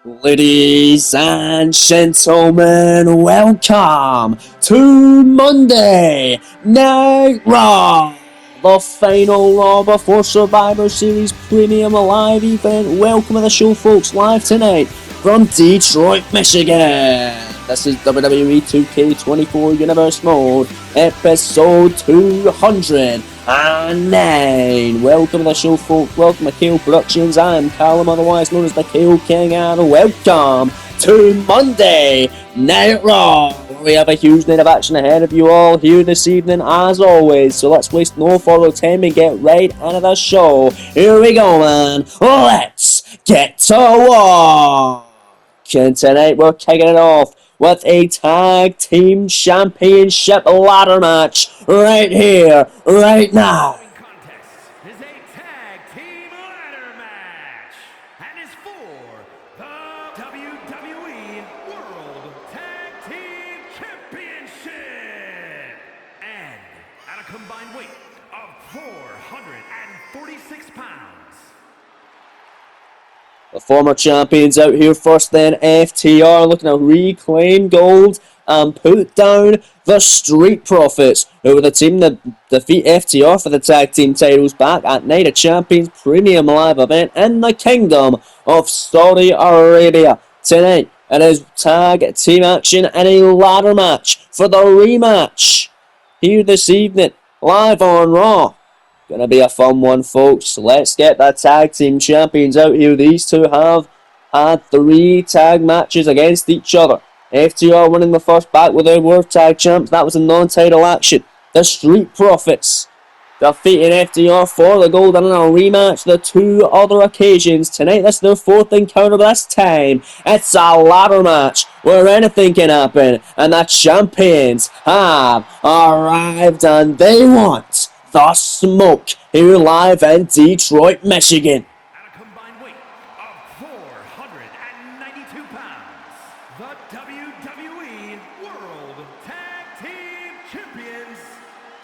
Ladies and gentlemen, welcome to Monday Night Raw, the final Raw before Survivor Series Premium Live event. Welcome to the show, folks, live tonight from Detroit, Michigan. This is WWE 2K24 Universe Mode, episode 209. Welcome to the show, folks. Welcome to KO Productions. I'm Callum, otherwise known as the KO King, and welcome to Monday Night Raw. We have a huge night of action ahead of you all here this evening, as always. So let's waste no further time and get right into the show. Here we go, man. Let's get to work. And tonight we're kicking it off with a tag team championship ladder match right here, right now. Contest is a tag team ladder match and is for the WWE World Tag Team Championship, and at a combined weight of 446 pounds. The former champions out here first, then FTR looking to reclaim gold and put down the Street Profits, who were the team that defeat FTR for the tag team titles back at Night of Champions Premium Live event in the Kingdom of Saudi Arabia. Tonight it is tag team action and a ladder match for the rematch here this evening live on Raw. Gonna be a fun one, folks. Let's get the tag team champions out here. These two have had 3 tag matches against each other. FTR winning the first back with their World Tag Champs. That was a non-title action. The Street Profits defeating FTR for the gold in a rematch the 2 other occasions. Tonight, that's their 4th encounter, but this time, it's a ladder match where anything can happen. And the champions have arrived and they want the smoke here live in Detroit, Michigan. At a combined weight of 492 pounds, the WWE World Tag Team Champions,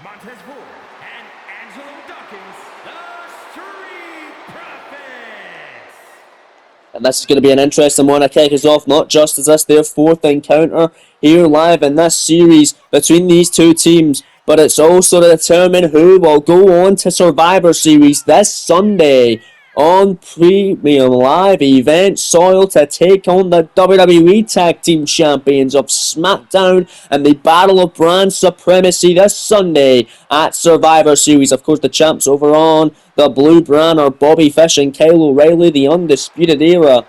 Montez Ford and Angelo Dawkins, the Street Profits. And this is going to be an interesting one to kick us off, not just as this their 4th encounter here live in this series between these two teams, but it's also to determine who will go on to Survivor Series this Sunday on Premium Live event Soil to take on the WWE Tag Team Champions of SmackDown and the Battle of Brand Supremacy this Sunday at Survivor Series. Of course, the champs over on the blue brand are Bobby Fish and Kyle O'Reilly, the Undisputed Era.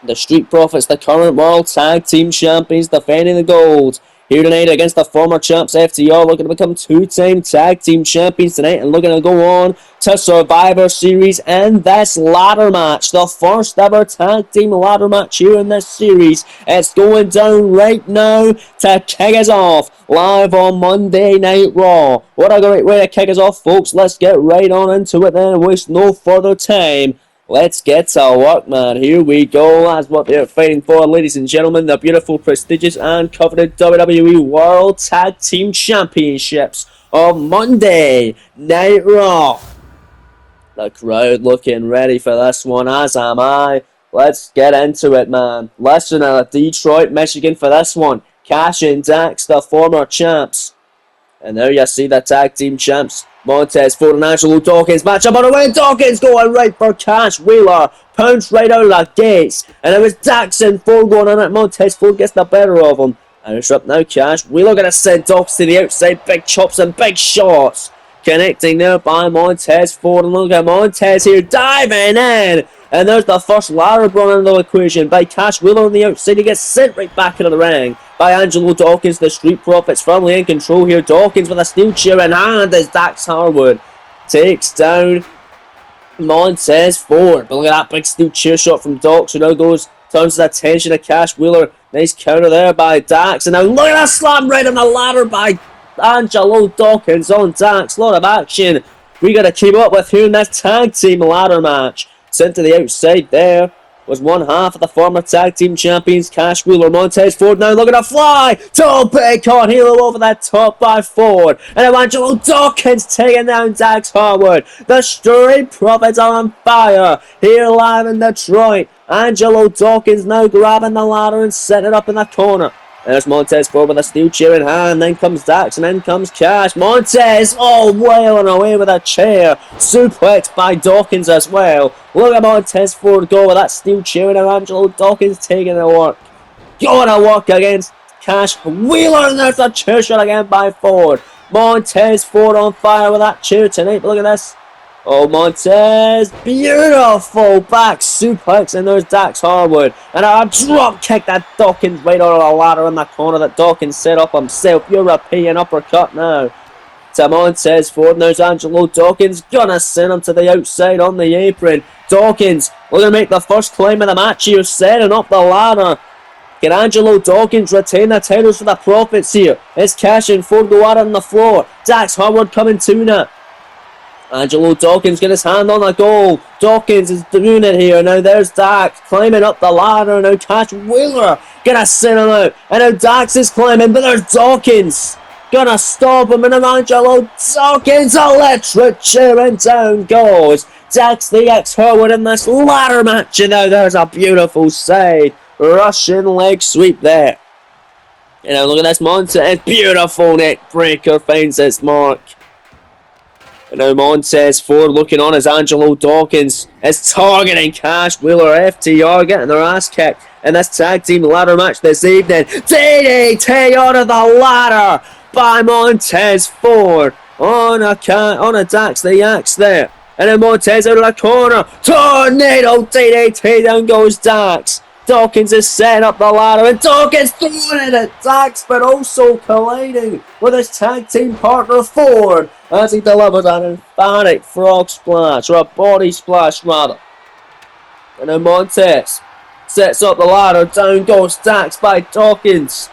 The Street Profits, the current World Tag Team Champions, defending the gold here tonight against the former champs FTR, looking to become 2-time tag team champions tonight and looking to go on to Survivor Series in this ladder match. The first ever tag team ladder match here in this series. It's going down right now to kick us off live on Monday Night Raw. What a great way to kick us off, folks. Let's get right on into it then and waste no further time. Let's get to work, man. Here we go. That's what they're fighting for, ladies and gentlemen. The beautiful, prestigious, and coveted WWE World Tag Team Championships of Monday Night Raw. The crowd looking ready for this one, as am I. Let's get into it, man. Listen to Detroit, Michigan for this one. Cash and Dax, the former champs. And there you see the tag team champs. Montez Ford and Angelo Dawkins match up on the way. Dawkins going right for Cash. Wheeler pounced right out of the gates. And it was Dax and Ford going on it. Montez Ford gets the better of him. And it's up now, Cash. Wheeler going to send Dawkins to the outside. Big chops and big shots. Connecting there by Montez Ford. And look at Montez here diving in. And there's the first ladder brought into the equation by Cash. Wheeler on the outside. He gets sent right back into the ring by Angelo Dawkins. The Street Profits firmly in control here. Dawkins with a steel chair in hand as Dax Harwood takes down Montez Ford. But look at that big steel chair shot from Dax, who now turns his attention to Cash. Wheeler. Nice counter there by Dax. And now look at that slam right on the ladder by Angelo Dawkins on Dax. Lot of action we got to keep up with here in this tag team ladder match. Sent to the outside there was one half of the former tag team champions Cash Wheeler. Montez Ford now looking to fly. Tope con hilo over that top by Ford. And Angelo Dawkins taking down Dax Harwood. The Street Profits are on fire here live in Detroit. Angelo Dawkins now grabbing the ladder and setting it up in the corner. There's Montez Ford with a steel chair in hand. Then comes Dax and then comes Cash. Montez, wailing away with a chair. Suplexed by Dawkins as well. Look at Montez Ford go with that steel chair. And Angelo Dawkins taking the work. Going to work against Cash Wheeler. And there's a chair shot again by Ford. Montez Ford on fire with that chair tonight. But look at this. Montez, beautiful back suplex, and there's Dax Harwood, and a drop kick that Dawkins right out of the ladder in the corner that Dawkins set up himself. European uppercut now to Montez Ford. There's Angelo Dawkins, gonna send him to the outside on the apron. Dawkins, we're gonna make the first climb of the match here, setting up the ladder. Can Angelo Dawkins retain the titles for the Profits here? It's Cash and Ford go out on the floor. Dax Harwood coming to now. Angelo Dawkins got his hand on the goal. Dawkins is doing it here. Now there's Dax climbing up the ladder. Now Cash Wheeler gonna send him out. And now Dax is climbing, but there's Dawkins. Gonna stop him, and then Angelo Dawkins electric chair and down goes Dax the X Harwood in this ladder match. And now there's a beautiful side Russian leg sweep there. And now look at this Montez. Beautiful neck breaker finds its mark. And now Montez Ford looking on as Angelo Dawkins is targeting Cash Wheeler. FTR getting their ass kicked in this tag team ladder match this evening. DDT out of the ladder by Montez Ford on a Dax the Axe there. And then Montez out of the corner. Tornado DDT, down goes Dax. Dawkins is setting up the ladder, and Dawkins throwing it at Dax, but also colliding with his tag team partner Ford as he delivers an emphatic frog splash, or a body splash rather. And then Montez sets up the ladder, down goes Dax by Dawkins.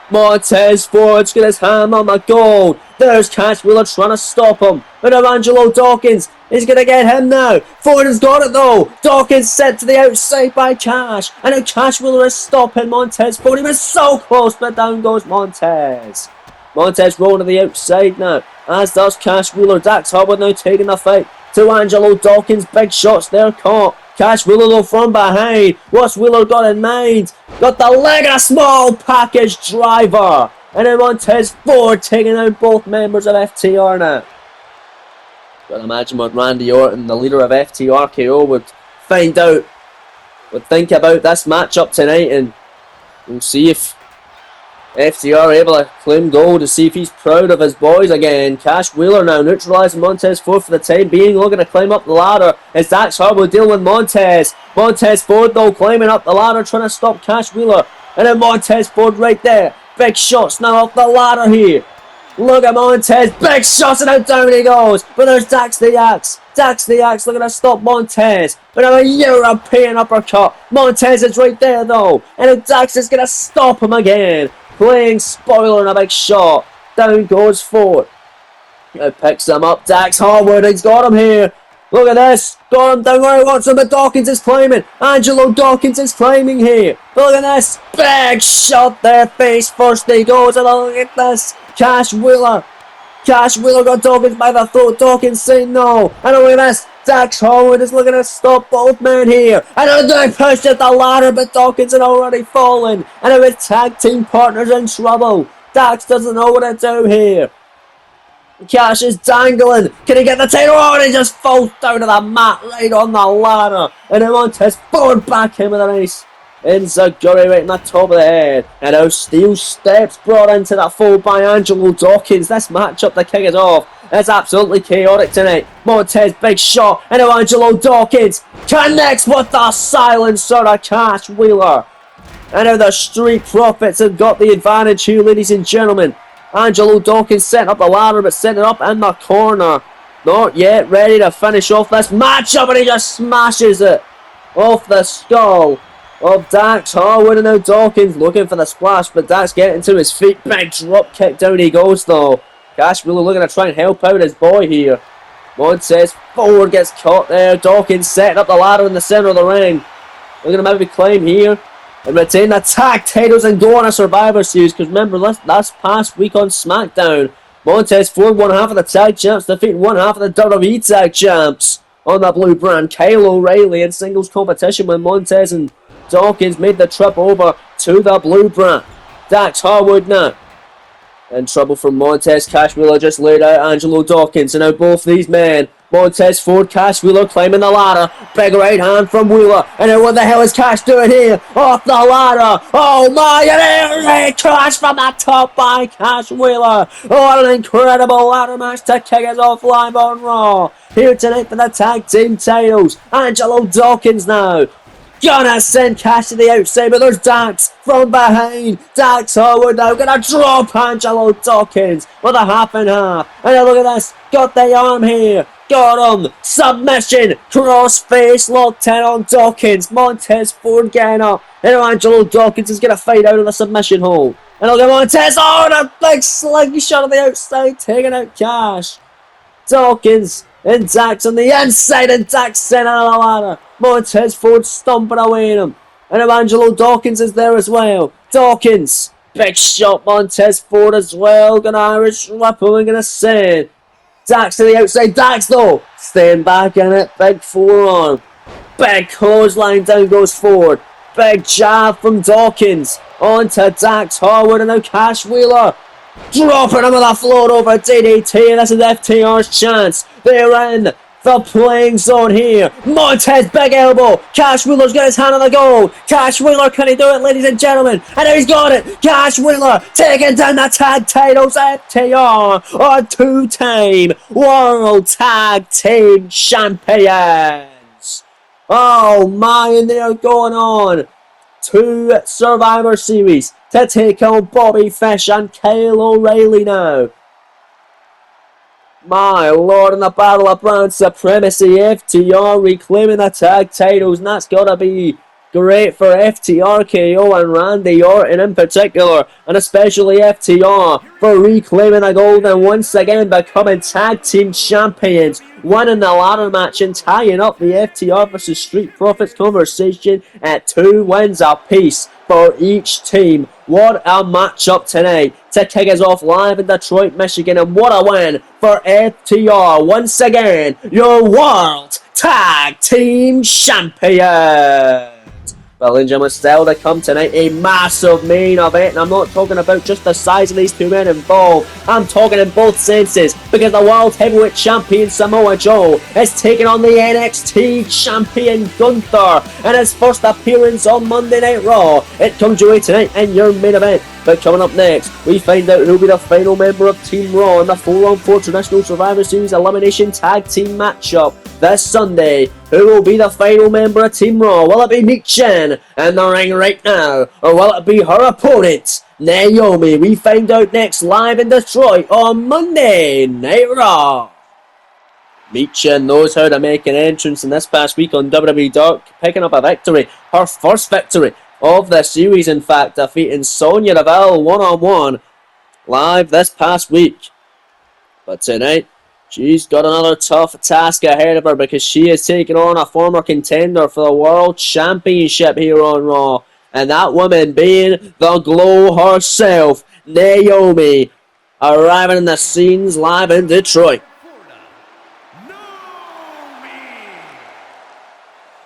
Montez Ford's got his hand on the goal. There's Cash Wheeler trying to stop him. But Angelo Dawkins is going to get him now. Ford has got it though. Dawkins sent to the outside by Cash. And now Cash Wheeler is stopping Montez Ford. He was so close, but down goes Montez. Montez rolling to the outside now, as does Cash Wheeler. Dax Harwood now taking the fight to Angelo Dawkins. Big shots there caught. Cash Wheeler though from behind. What's Wheeler got in mind? Got the leg of a small package driver. And then Montez Ford taking out both members of FTR now. But imagine what Randy Orton, the leader of FTR KO, would find out, would think about this matchup tonight, and we'll see if FTR are able to claim gold, to see if he's proud of his boys again. Cash Wheeler now neutralising Montez Ford for the time being, looking to climb up the ladder as Dax Harwood dealing with Montez. Montez Ford though climbing up the ladder, trying to stop Cash Wheeler. And then Montez Ford right there. Big shots now off the ladder here. Look at Montez, big shots, and out down he goes. But there's Dax the Axe. Dax the Axe looking to stop Montez. But now a European uppercut. Montez is right there though. And then Dax is going to stop him again. Playing spoiler and a big shot. Down goes Ford. Now picks him up. Dax Harwood, he's got him here. Look at this. Got him down where he wants him, but Dawkins is climbing. Angelo Dawkins is climbing here. But look at this. Big shot there. Face first he goes. And look at this. Cash Wheeler. Cash Wheeler got Dawkins by the throat. Dawkins saying no. And look at this. Dax Harwood is looking to stop both men here. And they pushed at the ladder, but Dawkins had already fallen. And his tag team partner's in trouble. Dax doesn't know what to do here. Cash is dangling. Can he get the title? Oh, and he just falls down to the mat right on the ladder. And then Montez Ford back in with a nice Enziguri right in the top of the head. And now steel steps brought into that fold by Angelo Dawkins. This matchup to kick it off. It's absolutely chaotic tonight. Montez, big shot. And now Angelo Dawkins connects with the silencer of Cash Wheeler. And now the Street Profits have got the advantage here, ladies and gentlemen. Angelo Dawkins setting up the ladder, but setting it up in the corner. Not yet ready to finish off this matchup, and he just smashes it off the skull of Dax Harwood. And now Dawkins looking for the splash, but Dax getting to his feet. Big drop kick, down he goes though. Cash Wheeler looking to try and help out his boy here. Montez Ford gets caught there. Dawkins setting up the ladder in the centre of the ring. They're going to maybe claim here and retain the tag titles and go on a Survivor Series. Because remember, last past week on SmackDown, Montez Ford won half of the tag champs, defeating one half of the WWE tag champs on the blue brand. Kyle O'Reilly in singles competition when Montez and Dawkins made the trip over to the blue brand. Dax Harwood now in trouble from Montez. Cash Wheeler just laid out Angelo Dawkins, and now both these men, Montez Ford, Cash Wheeler climbing the ladder. Big right hand from Wheeler, and then what the hell is Cash doing here? Off the ladder. Oh my, and a crash from the top by Cash Wheeler. What an incredible ladder match to kick us off live on Raw. Here tonight for the tag team titles. Angelo Dawkins now gonna send Cash to the outside, but there's Dax from behind. Dax Harwood now gonna drop Angelo Dawkins with a half and half. And now look at this, got the arm here. Got him! Submission! Cross-face locked in on Dawkins. Montez Ford getting up. And now Angelo Dawkins is going to fight out of the submission hold. And look at Montez. Oh, and a big slinky shot on the outside. Taking out Cash. Dawkins and Dax on the inside. And Dax sent out of the ladder. Montez Ford stomping away at him. And now Angelo Dawkins is there as well. Dawkins. Big shot. Montez Ford as well. Gonna Irish Ripple and gonna send. Dax to the outside. Dax though staying back in it. Big forearm. Big clothesline down goes Ford. Big jab from Dawkins onto Dax Harwood, and now Cash Wheeler dropping him on the floor over DDT, and this is FTR's chance. They're in the playing zone here. Montez, big elbow. Cash Wheeler's got his hand on the goal. Cash Wheeler, can he do it, ladies and gentlemen? And he's got it. Cash Wheeler taking down the tag titles. FTR are two-time World Tag Team Champions. Oh my, and they are going on to Survivor Series to take on Bobby Fish and Kyle O'Reilly now. My lord, in the Battle of Brand Supremacy, FTR reclaiming the tag titles, and that's got to be great for FTR, KO and Randy Orton in particular, and especially FTR for reclaiming the gold and once again becoming tag team champions, winning the ladder match and tying up the FTR versus Street Profits conversation at 2 wins apiece for each team. What a matchup tonight to kick us off live in Detroit, Michigan, and what a win for FTR. Once again, your World Tag Team Champions. Well, ladies and gentlemen, still to come tonight, a massive main event, and I'm not talking about just the size of these two men involved, I'm talking in both senses, because the World Heavyweight Champion Samoa Joe is taking on the NXT Champion Gunther in his first appearance on Monday Night Raw. It comes your way tonight in your main event. But coming up next, we find out who'll be the final member of Team Raw in the 4-on-4 Traditional Survivor Series Elimination Tag Team matchup this Sunday. Who will be the final member of Team Raw? Will it be Michin in the ring right now? Or will it be her opponent, Naomi? We find out next live in Detroit on Monday Night Raw. Michin knows how to make an entrance in this past week on WWE Dark, picking up a victory. Her first victory of the series, in fact, defeating Sonya Deville one-on-one live this past week. But tonight, she's got another tough task ahead of her because she is taking on a former contender for the World Championship here on Raw. And that woman being the Glow herself, Naomi, arriving in the scenes live in Detroit.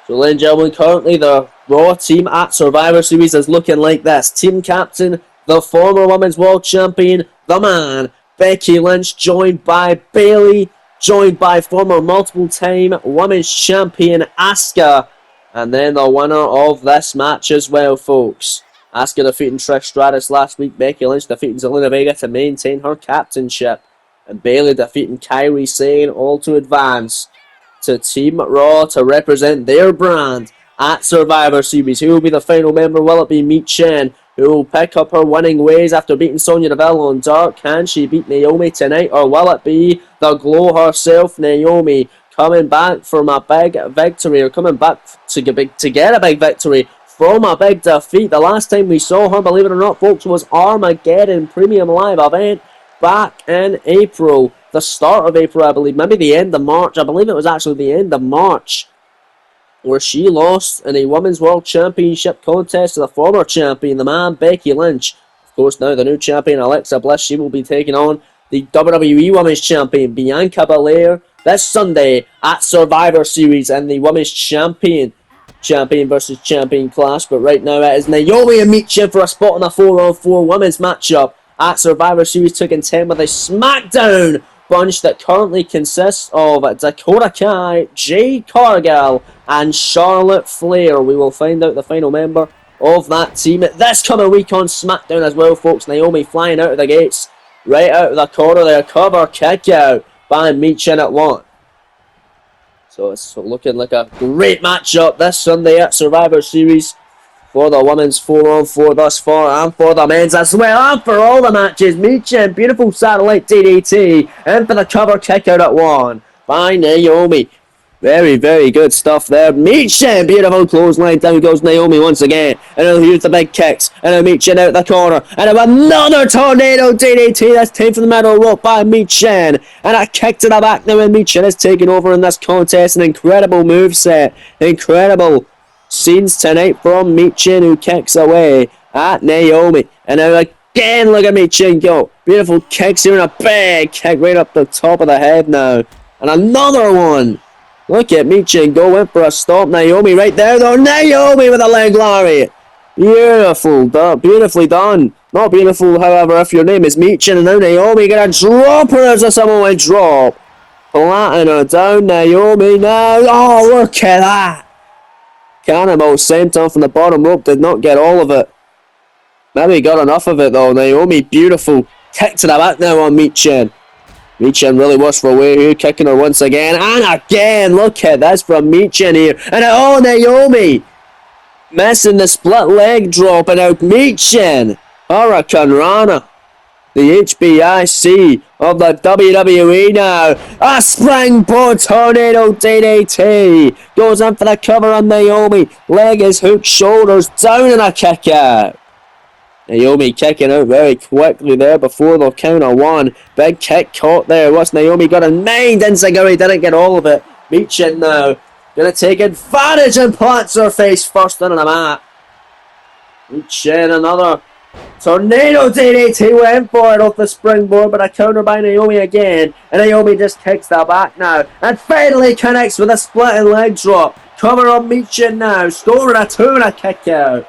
So, ladies and gentlemen, currently the Raw team at Survivor Series is looking like this. Team captain, the former Women's World Champion, the man, Becky Lynch, joined by Bayley, joined by former multiple-time Women's Champion, Asuka, and then the winner of this match as well, folks. Asuka defeating Trish Stratus last week, Becky Lynch defeating Zelina Vega to maintain her captainship, and Bayley defeating Kairi Sane, all to advance to Team Raw to represent their brand at Survivor Series. Who will be the final member? Will it be Michin, who will pick up her winning ways after beating Sonya Deville on Dark? Can she beat Naomi tonight? Or will it be the Glow herself, Naomi, coming back from a big victory, or coming back to get a big victory from a big defeat? The last time we saw her, believe it or not, folks, was Armageddon Premium Live event back in April. The start of April, I believe. Maybe the end of March. I believe it was actually the end of March. where she lost in a Women's World Championship contest to the former champion, the man Becky Lynch. Of course, now the new champion, Alexa Bliss, she will be taking on the WWE Women's Champion, Bianca Belair, this Sunday at Survivor Series in the Women's Champion versus Champion clash. But right now it is Naomi and Michin for a spot in a 4-on-4 women's matchup at Survivor Series 2 10 with a SmackDown bunch that currently consists of Dakota Kai, Jade Cargill, and Charlotte Flair. We will find out the final member of that team this coming week on SmackDown as well, folks. Naomi flying out of the gates, right out of the corner there, cover kick out by Michin at 1. So it's looking like a great matchup this Sunday at Survivor Series for the women's 4-on-4 thus far, and for the men's as well, and for all the matches. Michin, beautiful satellite DDT, and for the cover kick out at 1 by Naomi. Very, very good stuff there. Michin, beautiful clothesline. Down goes Naomi once again. And now here's the big kicks. And now Michin out the corner. And now another tornado DDT. That's taken from the middle rope by Michin. And a kick to the back now, and Michin is taking over in this contest. An incredible moveset. Incredible scenes tonight from Michin, who kicks away at Naomi. And now again, look at Michin go. Beautiful kicks here, and a big kick right up the top of the head now. And another one. Look at Michin go in for a stop. Naomi right there though. Naomi with a leg lariat. Beautiful, beautifully done. Not beautiful, however, if your name is Michin. And now Naomi gonna drop her as a Samoan drop. Flatten her down, Naomi now. Oh, look at that. Cannonball sent on from the bottom rope. Did not get all of it. Maybe got enough of it though. Naomi, beautiful. Kick to the back now on Michin. Michin really works for away here, kicking her once again, and again, look at this from Michin here, and oh, Naomi, missing the split leg drop, and out Michin, Hurricane Rana, the HBIC of the WWE now, a springboard tornado DDT, goes in for the cover on Naomi, leg is hooked, shoulders down, and a kick out. Naomi kicking out very quickly there before the count of 1. Big kick caught there. What's Naomi got in mind? Enziguri didn't get all of it. Michin now gonna take advantage and plants her face first on the mat. Michin, another tornado DDT, went for it off the springboard, but a counter by Naomi again. And Naomi just kicks that back now. And finally connects with a splitting leg drop. Cover on Michin now. Scoring a 2 and a kick out.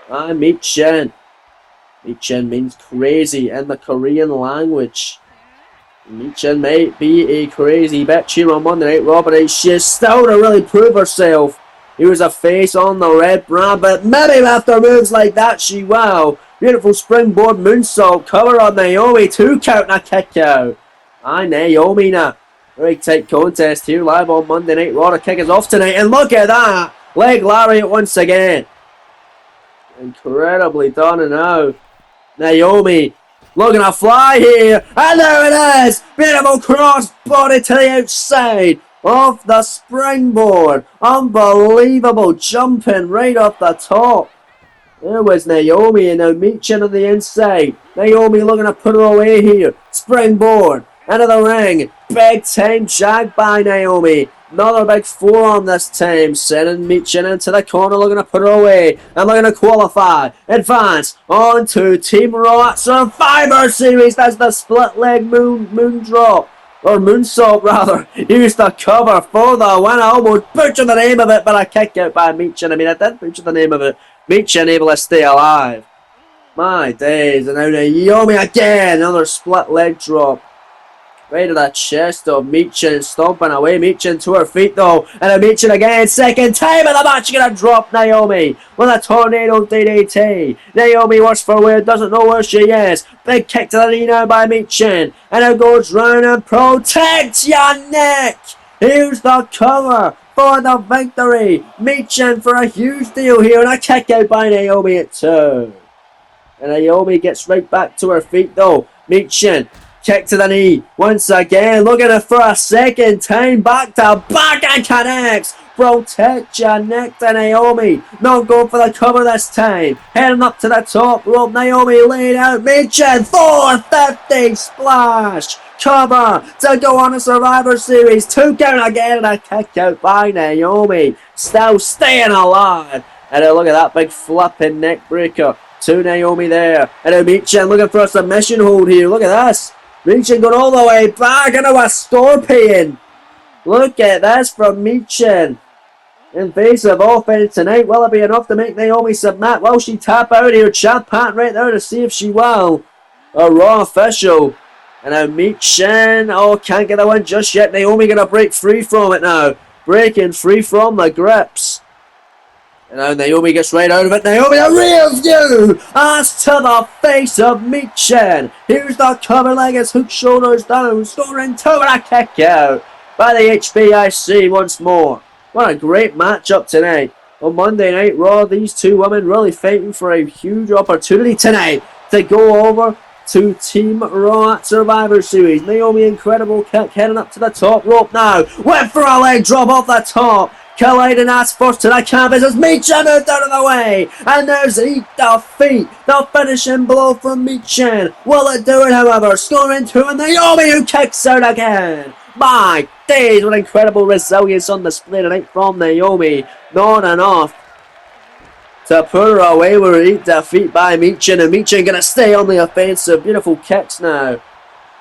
And Michin. Michin means crazy in the Korean language. Michin might be a crazy bitch here on Monday Night Raw, but she's still to really prove herself. He was a face on the red brand, but maybe after moves like that, she will. Beautiful springboard moonsault, cover on Naomi, 2 count and a kick out. Aye, Naomi now. Very tight contest here live on Monday Night Raw. The kick is off tonight, and look at that. Leg lariat once again. Incredibly done, and now Naomi looking to fly here, and there it is! Beautiful cross body to the outside of the springboard. Unbelievable jumping right off the top. There was Naomi, and now Michin on the inside. Naomi looking to put her away here. Springboard into the ring. Big time jag by Naomi. Another big forearm this time, sending Michin into the corner, looking to put her away, and looking to qualify, advance, on to Team Raw at Survivor Series. That's the split leg moon drop, or moonsault rather. Here's the cover for the win. I almost butchered the name of it, but a kick out by Michin. I did butcher the name of it. Michin able to stay alive. My days, and now Naomi again, another split leg drop. Right to the chest of Michin, stomping away. Michin to her feet though, and a Michin again, second time in the match, gonna drop Naomi with a tornado DDT. Naomi works for where, doesn't know where she is. Big kick to the knee now by Michin, and it goes round and protects your neck. Here's the cover for the victory. Michin for a huge deal here, and a kick out by Naomi at 2. And Naomi gets right back to her feet though. Michin. Kick to the knee. Once again, looking at it for a second time. Back to back and connects. Protect your neck to Naomi. Not going for the cover this time. Heading up to the top rope. Naomi laid out. Michin 450 splash. Cover to go on a Survivor Series. 2 count again and a kick out by Naomi. still staying alive. And now look at that big flipping neck breaker to Naomi there. And now Michin looking for a submission hold here. Look at this. Michin going all the way back into a scorpion. Look at this from Michin. Invasive offense tonight. Will it be enough to make Naomi submit? Will she tap out here? Chad Patton right there to see if she will. A Raw official. And now Michin. Oh, can't get the win just yet. Naomi going to break free from it now. Breaking free from the grips. And now Naomi gets right out of it. Naomi, the rear view! As to the face of Michin. Here's the cover leg as hook shoulders down. Scoring 2 and a kick out by the HBIC once more. What a great matchup tonight. On Monday Night Raw, these two women really fighting for a huge opportunity tonight to go over to Team Raw at Survivor Series. Naomi, incredible kick, heading up to the top rope now. Went for a leg drop off the top. Colliding ass first to the canvas as Michin moved out of the way. And there's Eat the Feet. The finishing blow from Michin. Will it do it, however? Scoring 2 and Naomi who kicks out again. My days, what incredible resilience on display tonight from Naomi. Not enough to put her away with Eat the Feet by Michin. And Michin going to stay on the offensive. Beautiful kicks now.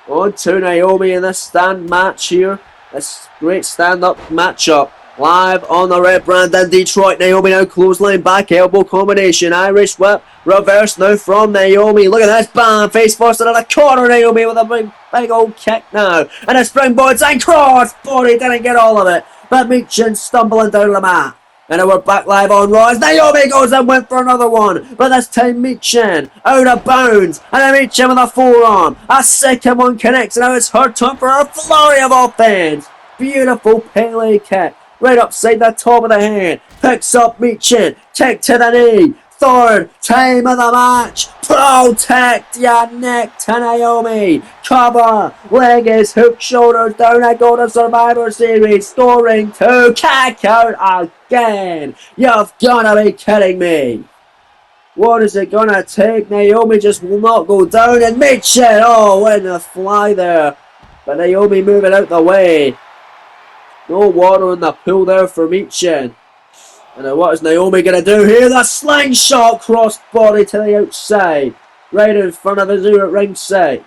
On to Naomi in this stand match here. This great stand-up matchup. Live on the Red Brand in Detroit. Naomi now clothesline, back elbow combination. Irish whip. Reverse now from Naomi. Look at this. Bam. Face first into the corner. Naomi with a big old kick now. And a springboard and cross. Body didn't get all of it. But Michin stumbling down the mat. And now we're back live on Raw as Naomi goes and went for another one. But this time Michin out of bounds. And then Michin with a forearm. A second one connects. And now it's her turn for a flurry of offense. Beautiful Pele kick. Right upside the top of the hand. Picks up Michin. Kick to the knee. Third time of the match. Protect your neck to Naomi. Cover. Leg is hook, shoulders down. I go to Survivor Series. Scoring 2. Kick out again. You've gotta be kidding me. What is it gonna take? Naomi just will not go down. And Michin. Oh, when the fly there. But Naomi moving out the way. No water in the pool there for Michin. And now what is Naomi going to do here? The slingshot crossbody to the outside. Right in front of Azu at ringside.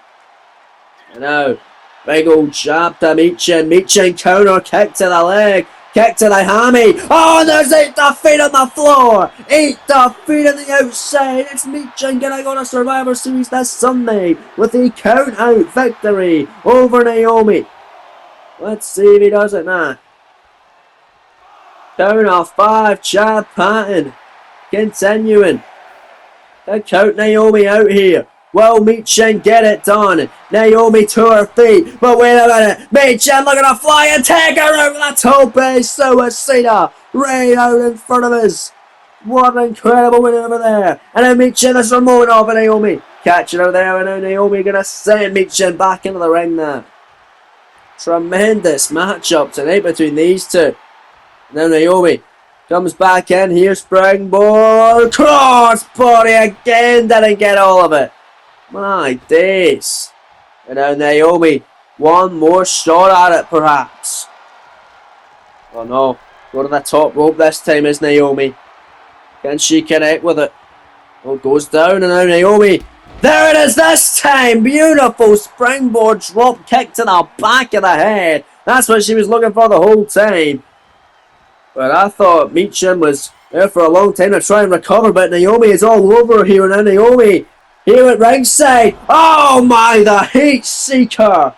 And now, big old jab to Michin. Michin counter kick to the leg. Kick to the hammy. Oh, and there's Eat the Feet on the floor. Eat the Feet on the outside. It's Michin going to go to Survivor Series this Sunday with a count out victory over Naomi. Let's see if he does it now. Down off 5, Chad Patton. Continuing. To count Naomi out here. Will Michin get it done? Naomi to her feet. But wait a minute. Michin looking to fly and take her over the tope. Suicida. Right out in front of us. What an incredible win over there. And then Michin is removing off of Naomi. Catching her there. And now Naomi going to send Michin back into the ring now. Tremendous matchup tonight between these two. Now Naomi comes back in here, springboard, cross body again, didn't get all of it. My days. And now Naomi, one more shot at it perhaps. Oh no, go to the top rope this time is Naomi. Can she connect with it? Oh, goes down and now Naomi. There it is this time. Beautiful springboard drop kick to the back of the head. That's what she was looking for the whole time. But I thought Michin was there for a long time to try and recover. But Naomi is all over here. And now Naomi here at ringside. Oh my, the heat seeker.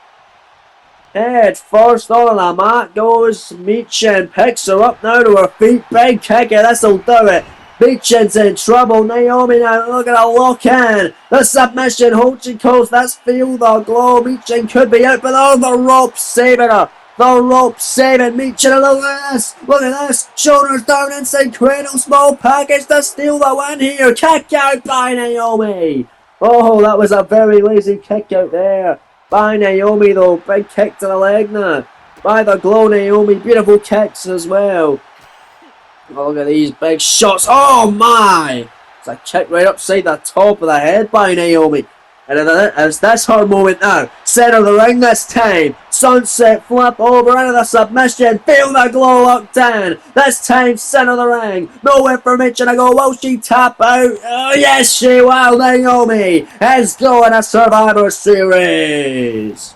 Head first on the mat goes Michin. Picks her up now to her feet. Big kick. And this'll do it. Michin's in trouble. Naomi now looking to lock in. The submission hold she calls. Let's feel the glow. Michin could be out, but oh, the rope saving her. The rope saving Michin. Look at this. Look at this. Shoulders down inside cradle. Small package to steal the win here. Kick out by Naomi. Oh, that was a very lazy kick out there by Naomi though. Big kick to the leg now by the glow Naomi. Beautiful kicks as well. Oh, look at these big shots. Oh my! It's a kick right upside the top of the head by Naomi. And it's this her moment now. Centre of the ring this time. Sunset flip over into the submission. Feel the glow locked in. This time centre of the ring. No information to go. Will she tap out? Oh yes she will. Naomi is going to Survivor Series.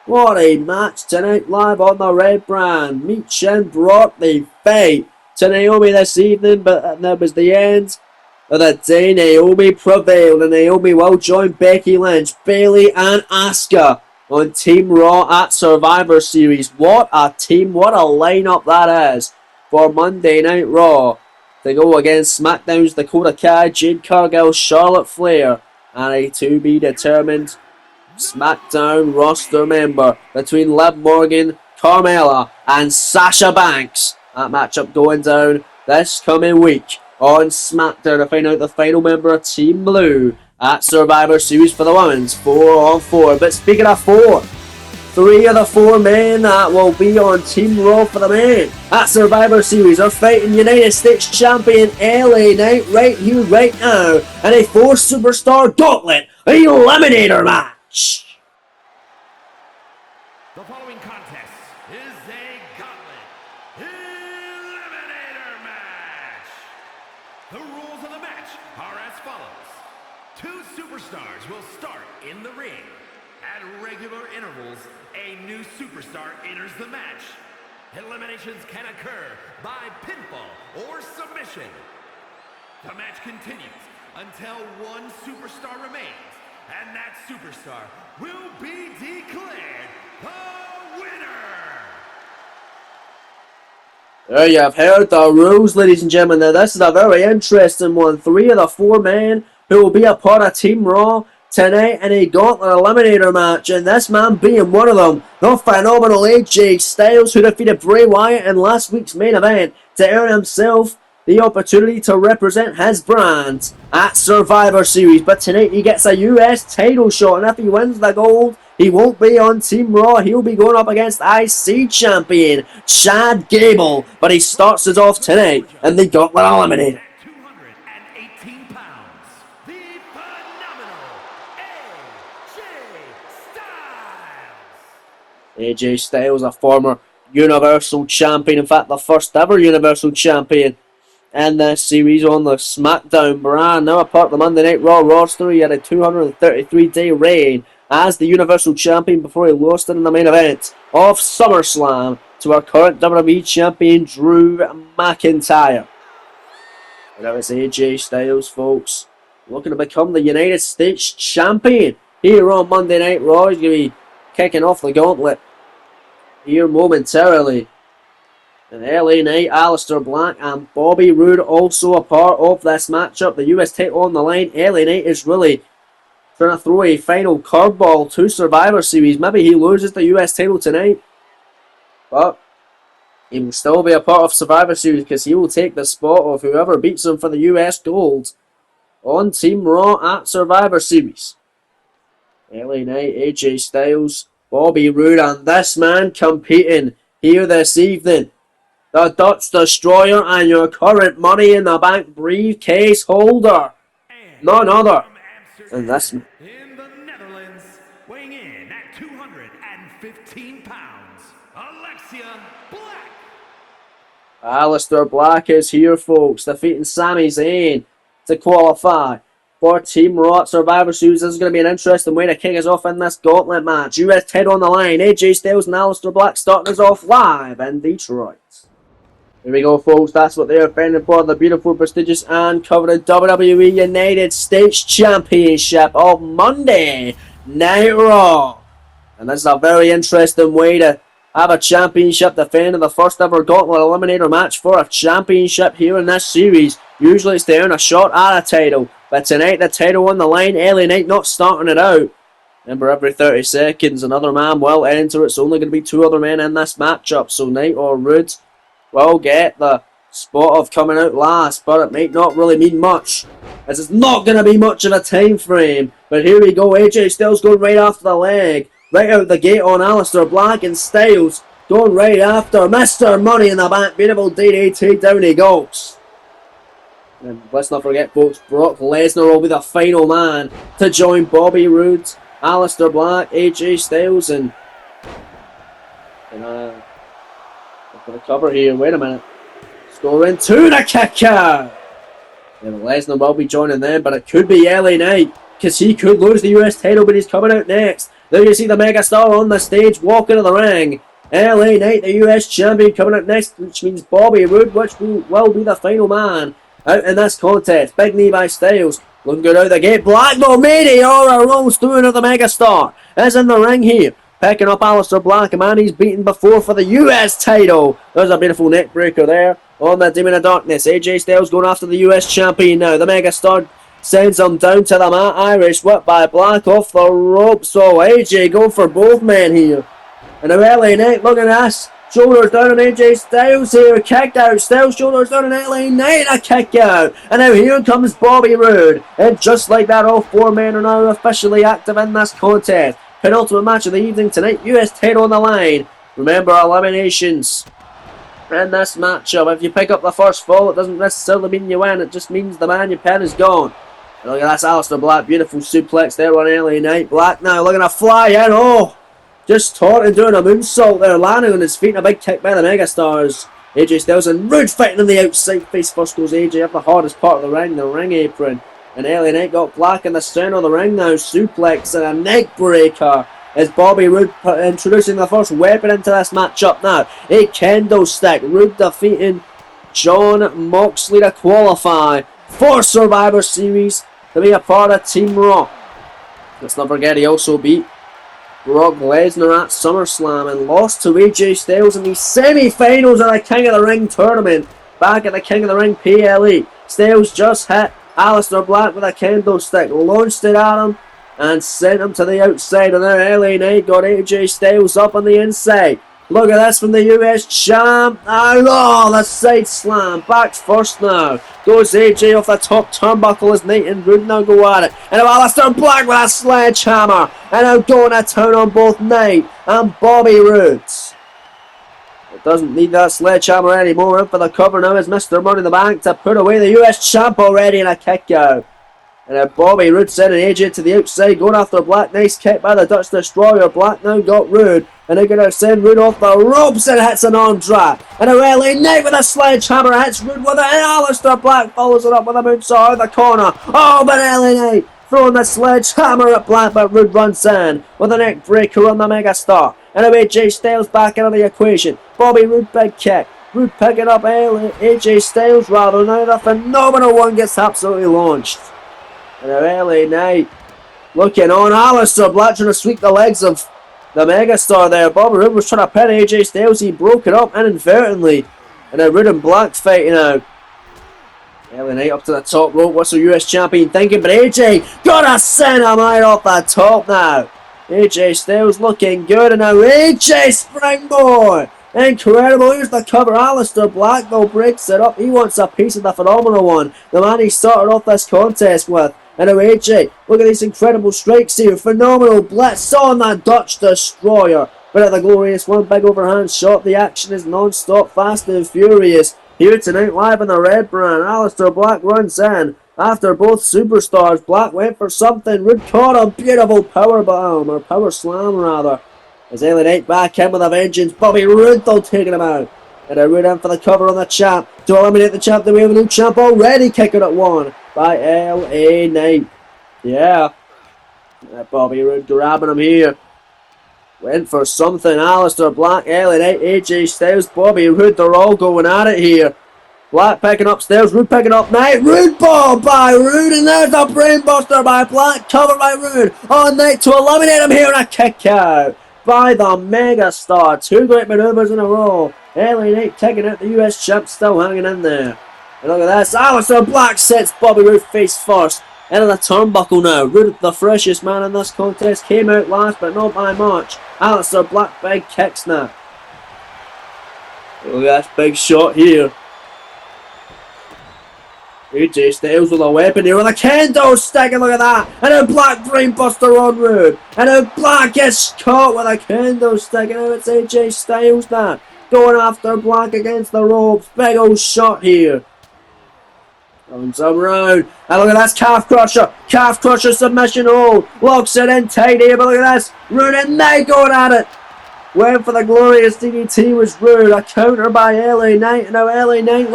What a match tonight live on the Red Brand. Michin brought the fight to Naomi this evening, but that was the end of the day. Naomi prevailed, and Naomi will join Becky Lynch, Bayley and Asuka on Team Raw at Survivor Series. What a team, what a lineup that is for Monday Night Raw to go against SmackDown's Dakota Kai, Jade Cargill, Charlotte Flair, and a to-be-determined SmackDown roster member between Liv Morgan, Carmella and Sasha Banks. That matchup going down this coming week on SmackDown to find out the final member of Team Blue at Survivor Series for the women's 4-on-4. But speaking of 4, 3 of the 4 men that will be on Team Raw for the men at Survivor Series are fighting United States Champion LA Knight right here, right now, in a 4-superstar gauntlet eliminator match. The following contest is a gauntlet eliminator match. The rules of the match are as follows. 2 superstars will start in the ring. At regular intervals, a new superstar enters the match. Eliminations can occur by pinfall or submission. The match continues until one superstar remains, and that superstar will be declared the winner. There you have heard the rules, ladies and gentlemen. Now this is a very interesting one. 3 of the 4 men who will be a part of Team Raw tonight in a gauntlet eliminator match, and this man being one of them, the phenomenal AJ Styles, who defeated Bray Wyatt in last week's main event to earn himself the opportunity to represent his brand at Survivor Series. But tonight he gets a US title shot, and if he wins the gold, he won't be on Team Raw. He'll be going up against IC champion Chad Gable. But he starts us off tonight in the gauntlet eliminator. At 218 pounds, the phenomenal AJ Styles. AJ Styles, a former Universal Champion, in fact the first ever Universal Champion in this series on the SmackDown brand. Now a part of the Monday Night Raw roster, he had a 233-day reign as the Universal Champion before he lost it in the main event of SummerSlam to our current WWE Champion Drew McIntyre. And that was AJ Styles, folks, looking to become the United States Champion here on Monday Night Raw. He's going to be kicking off the gauntlet here momentarily. And LA Knight, Aleister Black and Bobby Roode also a part of this matchup. The US title on the line. LA Knight is really trying to throw a final curveball to Survivor Series. Maybe he loses the US title tonight, but he will still be a part of Survivor Series because he will take the spot of whoever beats him for the US gold on Team Raw at Survivor Series. LA Knight, AJ Styles, Bobby Roode, and this man competing here this evening, the Dutch Destroyer and your current Money in the Bank briefcase holder, none other than this man. In the Netherlands, weighing in at 215 pounds, Alexia Black. Aleister Black is here, folks, defeating Sami Zayn to qualify for Team Raw at Survivor Series. This is going to be an interesting way to kick us off in this gauntlet match. US title on the line. AJ Styles and Aleister Black starting us off live in Detroit. Here we go, folks. That's what they're defending for, the beautiful, prestigious, and coveted WWE United States Championship of Monday Night Raw. And this is a very interesting way to have a championship defending the first ever gauntlet eliminator match for a championship here in this series. Usually it's to earn a shot at a title, but tonight the title on the line. LA Knight not starting it out. Remember, every 30 seconds another man will enter. It's only going to be 2 other men in this matchup, so Knight or Roode will get the spot of coming out last, but it might not really mean much, as it's not going to be much of a time frame. But here we go, AJ Styles going right after the leg, right out the gate on Aleister Black, and Styles going right after Mr. Money in the Bank. Beautiful DDT, down he goes. And let's not forget, folks, Brock Lesnar will be the final man to join Bobby Roode, Aleister Black, AJ Styles, and for the cover here. Wait a minute. Scoring to the kick out. Yeah, Lesnar will be joining them, but it could be LA Knight, because he could lose the US title, but he's coming out next. There you see the megastar on the stage walking to the ring. LA Knight, the US champion, coming out next, which means Bobby Roode, which will be the final man out in this contest. Big knee by Styles. Looking good out the gate. Blackmore Meteora rolls through into the megastar. Is in the ring here. Picking up Aleister Black, a man he's beaten before for the US title. There's a beautiful neck breaker there on the Demon of Darkness. AJ Styles going after the US champion now. The megastar sends him down to the mat. Irish whip by Black off the rope. So AJ going for both men here. And now LA Knight, look at this. Shoulders down on AJ Styles here. Kicked out. Styles shoulders down on LA Knight. A kick out. And now here comes Bobby Roode. And just like that, all four men are now officially active in this contest. Penultimate match of the evening tonight. US title on the line. Remember, eliminations in this matchup. If you pick up the first fall, it doesn't necessarily mean you win. It just means the man you pin is gone. And look at that, Aleister Black. Beautiful suplex there on LA Knight. Black now looking to fly in. Oh! Just taunting, doing a moonsault there, landing on his feet, and a big kick by the megastars. AJ Styles and Roode fighting on the outside. Face first goes AJ up the hardest part of the ring apron. And LA Knight got Black in the center of the ring now. Suplex and a neck breaker as Bobby Roode introducing the first weapon into this matchup now. A kendo stick. Roode defeating Jon Moxley to qualify for Survivor Series to be a part of Team Raw. Let's not forget he also beat Brock Lesnar at SummerSlam and lost to AJ Styles in the semi-finals of the King of the Ring tournament back at the King of the Ring PLE. Styles just hit Aleister Black with a kendo stick, launched it at him and sent him to the outside, and then LA Knight got AJ Styles up on the inside. Look at this from the US champ. Oh, the side slam. Back first now. Goes AJ off the top turnbuckle as Knight and Roode now go at it. And now Aleister Black with a sledgehammer. And now going to town on both Knight and Bobby Roode. It doesn't need that sledgehammer anymore. In for the cover now is Mr. Money in the Bank to put away the US champ already in a kick out. And now Bobby Roode sending AJ to the outside, going after Black. Nice kick by the Dutch Destroyer. Black now got Roode. And they're going to send Roode off the ropes and hits an arm drag. And now LA Knight with a sledgehammer hits Roode with it. And Aleister Black follows it up with a moonsault out of the corner. Oh, but LA Knight throwing the sledgehammer at Black, but Roode runs in with a neck breaker on the megastar. And now AJ Styles back into the equation. Bobby Roode big kick. Roode picking up AJ Styles rather. Now the phenomenal one gets absolutely launched. And now LA Knight looking on. Aleister Black trying to sweep the legs of the megastar there. Bobby Roode was trying to pin AJ Styles. He broke it up inadvertently. And now Roode and Black fighting out. LA Knight up to the top rope. What's the US champion thinking? But AJ got a send him right off the top now. AJ Styles looking good. And now AJ springboard. Incredible. Here's the cover. Aleister Black though breaks it up. He wants a piece of the phenomenal one. The man he started off this contest with. And now AJ, look at these incredible strikes here. Phenomenal blitz on that Dutch Destroyer. But at the glorious one, big overhand shot. The action is non-stop, fast and furious. Here tonight, live in the red brand. Aleister Black runs in. After both superstars, Black went for something. Roode caught a beautiful power bomb, or power slam rather. As LA Knight back in with a vengeance. Bobby Roode though taking him out. And a Roode in for the cover on the champ. To eliminate the champ, we have a new champ already kicking at one by LA Knight. Yeah. Bobby Roode grabbing him here. Went for something. Aleister Black, LA Knight, AJ Styles, Bobby Roode. They're all going at it here. Black picking up Styles, Roode picking up Knight. Roode bomb by Roode, and there's the brainbuster by Black, covered by Roode. On Knight to eliminate him here, and a kick out by the megastar. Two great maneuvers in a row. LA Knight taking out the US champ, still hanging in there. And look at this. Aleister Black sets Bobby Roode face first. Into the turnbuckle now. Roode, the freshest man in this contest, came out last, but not by much. Aleister Black big kicks now. Look at this big shot here. AJ Styles with a weapon here with a kendo stick, and look at that. And then Black brainbuster on Roode. And then Black gets caught with a kendo stick, and now it's AJ Styles now. Going after Black against the ropes. Big old shot here. Runs around. And look at this calf crusher. Calf crusher submission hold. Locks it in tight here. But look at this. Rude and Knight going at it. Went for the glorious DDT was Rude. A counter by LA Knight. And now LA Knight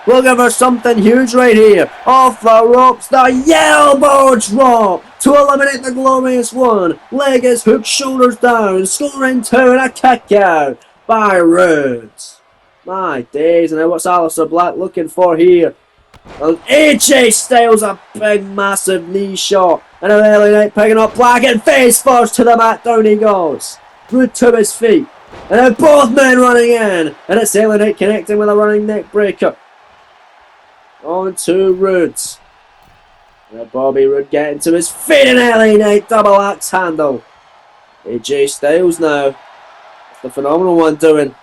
looking for something huge right here. Off the ropes. The elbow drop to eliminate the glorious one. Leg is hooked. Shoulders down. Scoring 2 and a kick out by Rude. My days. And now what's Aleister Black looking for here? And AJ Styles, a big massive knee shot. And now LA Knight picking up Black and face first to the mat. Down he goes. Rude to his feet. And now both men running in. And it's LA Knight connecting with a running neck breaker. On to Rude. And Bobby Roode getting to his feet and LA Knight double axe handle. AJ Styles now. What's the phenomenal one doing?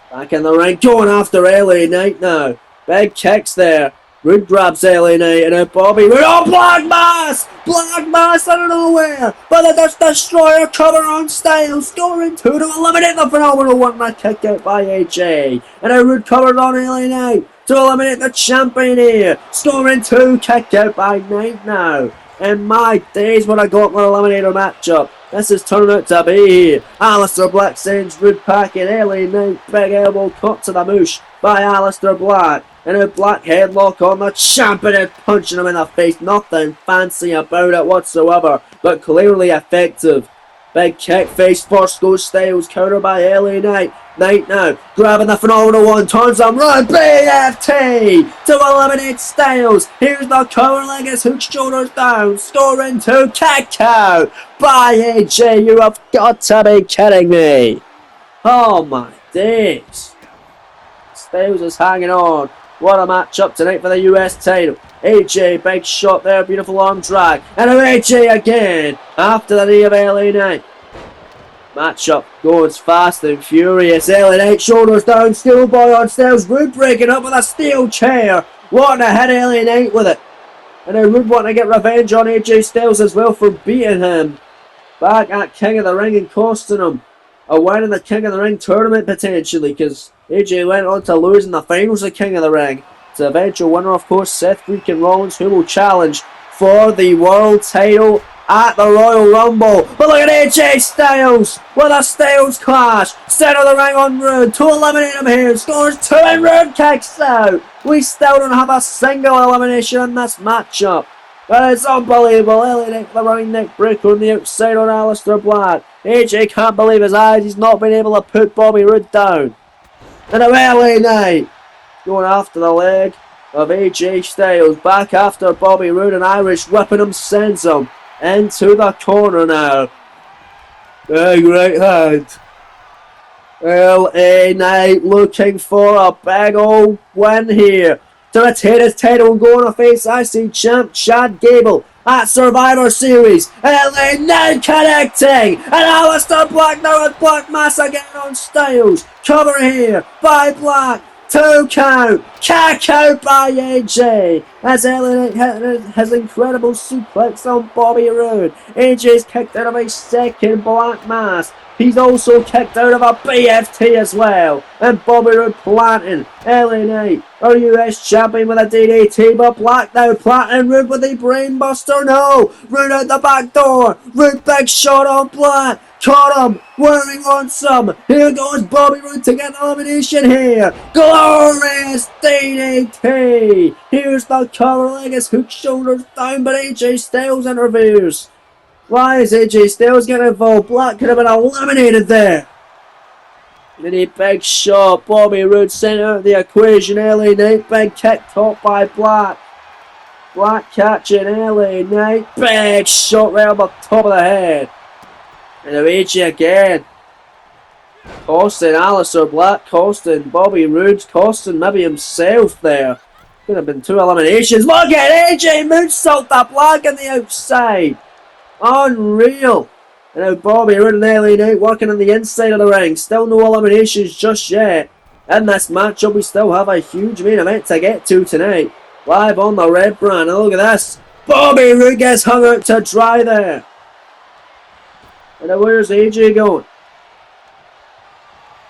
Back in the ring, going after LA Knight now. Big kicks there. Rude grabs LA Knight and now Bobby Roode. Oh, Black Mass! Black Mass out of nowhere! But the Dust Destroyer cover on Styles. Scoring 2 to eliminate the phenomenal one. That kick out by AJ. And now Rude covered on LA Knight to eliminate the champion here. Scoring 2, kick out by Knight now. And my days, what a gauntlet eliminator matchup. This is turning out to be here. Aleister Black sends Rude packing. LA Knight, big elbow cut to the moosh by Aleister Black. And a Black headlock on the champion and punching him in the face. Nothing fancy about it whatsoever, but clearly effective. Big kick, face first goes Styles, counter by LA Knight. Knight now, grabbing the phenomenal one, turns him round, BFT to eliminate Styles. Here's the cover, leg is hooked, shoulders down, scoring 2, kick out by AJ. You have got to be kidding me. Oh my days. Styles is hanging on. What a matchup tonight for the US title. AJ, big shot there, beautiful arm drag. And AJ again after the knee of LA Knight. Matchup goes fast and furious. LA Knight shoulders down, Steelboy on Styles. Rude breaking up with a steel chair. Wanting to hit LA Knight with it. And now Rude wanting to get revenge on AJ Styles as well for beating him. Back at King of the Ring and costing him a win in the King of the Ring tournament potentially, because AJ went on to lose in the finals of King of the Ring. The eventual winner, of course, Seth freaking Rollins, who will challenge for the world title at the Royal Rumble. But look at AJ Styles with a Styles clash. Center of the ring on Rude to eliminate him here. Scores 2 and Rude kicks out. We still don't have a single elimination in this matchup. But it's unbelievable. LA Knight, the running neck breaker on the outside on Aleister Black. AJ can't believe his eyes. He's not been able to put Bobby Roode down. And now LA Knight going after the leg of AJ Styles. Back after Bobby Roode, and Irish whipping him sends him into the corner now. Big right hand. LA Knight looking for a big old win here to retain his title and go on a face IC champ Chad Gable at Survivor Series. LA Knight connecting, and Aleister Black now with Black Mass again on Styles. Cover here by Black. 2 count. Kick out by AJ as LA Knight hit his incredible suplex on Bobby Roode. AJ's kicked out of a second Black Mass. He's also kicked out of a BFT as well. And Bobby Roode planting LA Knight, our US champion, with a DDT. But Black now planting Roode with a brainbuster. No! Roode out the back door. Roode big shot on Black. Caught him, wearing on some. Here goes Bobby Roode to get the elimination here. Glorious DDT. Here's the cover, leg is hooked, shoulders down, but AJ Styles interferes. Why is AJ Styles getting involved? Black could have been eliminated there. Mini big shot. Bobby Roode sent out of the equation. LA Knight, big kick top by Black. Black catching LA Knight. Big shot right on the top of the head. And now AJ again. Costing Aleister Black, costing Bobby Roode, costing maybe himself there. Could have been 2 eliminations. Look at AJ moonsault that Black on the outside. Unreal. And now Bobby Roode and LA Knight working on the inside of the ring. Still no eliminations just yet. In this matchup, we still have a huge main event to get to tonight. Live on the Red Brand. And look at this. Bobby Roode gets hung out to dry there. And now where's AJ going?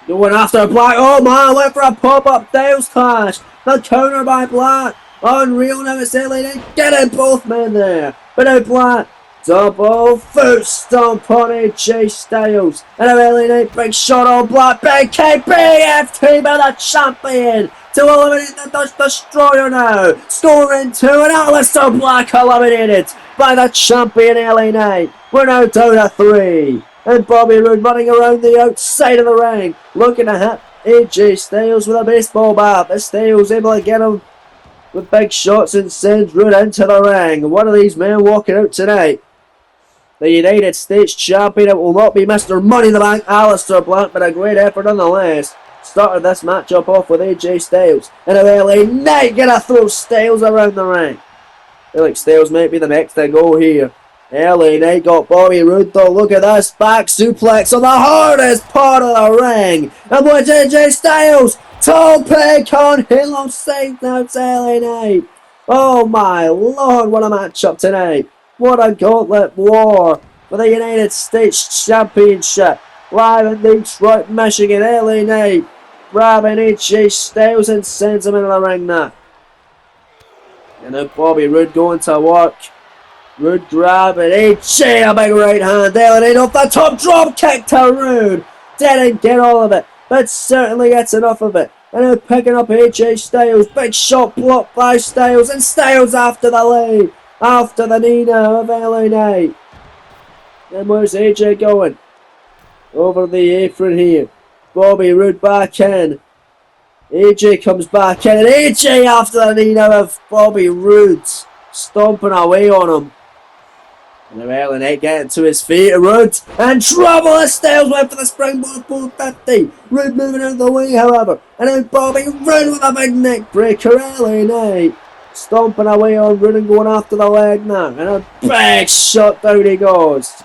Going after Black. Oh man, went for a pop-up Styles clash. The counter by Black. Unreal now, it's LA Knight getting both men there. But now Black, double foot stomp on AJ Styles. And now LA Knight, big shot on Black, big kick, BFT by the champion. To eliminate the Dutch Destroyer now. Scoring 2 and Aleister Black eliminated by the champion LA Knight. We're now down to 3. And Bobby Roode running around the outside of the ring. Looking to hit AJ Styles with a baseball bat. But Styles able to get him with big shots and sends Roode into the ring. One of these men walking out tonight. The United States champion. It will not be Mr. Money in the Bank, Aleister Black, but a great effort nonetheless. Started this matchup off with AJ Styles. And a LA Knight gonna throw Styles around the ring. I feel like Styles might be the next to go here. LA Knight got Bobby Roode though. Look at this back suplex on the hardest part of the ring. And with AJ Styles, toe pick on him alongside now it's LA Knight. Oh my lord, what a matchup tonight. What a gauntlet war for the United States Championship. Live in Detroit, Michigan, LA Knight grabbing AJ Styles and sends him into the ring now. And now Bobby Roode going to work. Roode grabbing AJ, a big right hand. LA Knight off the top, drop kick to Roode. Didn't get all of it, but certainly gets enough of it. And now picking up AJ Styles. Big shot blocked by Styles, and Styles after the lead. After the knee now of LA Knight. And where's AJ going? Over the apron here. Bobby Roode back in. AJ comes back in. And AJ after the knee now of Bobby Roode. Stomping away on him. And now LA Knight getting to his feet. Roode and trouble as Styles went for the springboard 450. Roode moving out of the way, however. And now Bobby Roode with a big neck breaker. LA Knight stomping away on Roode and going after the leg now. And a big shot down he goes.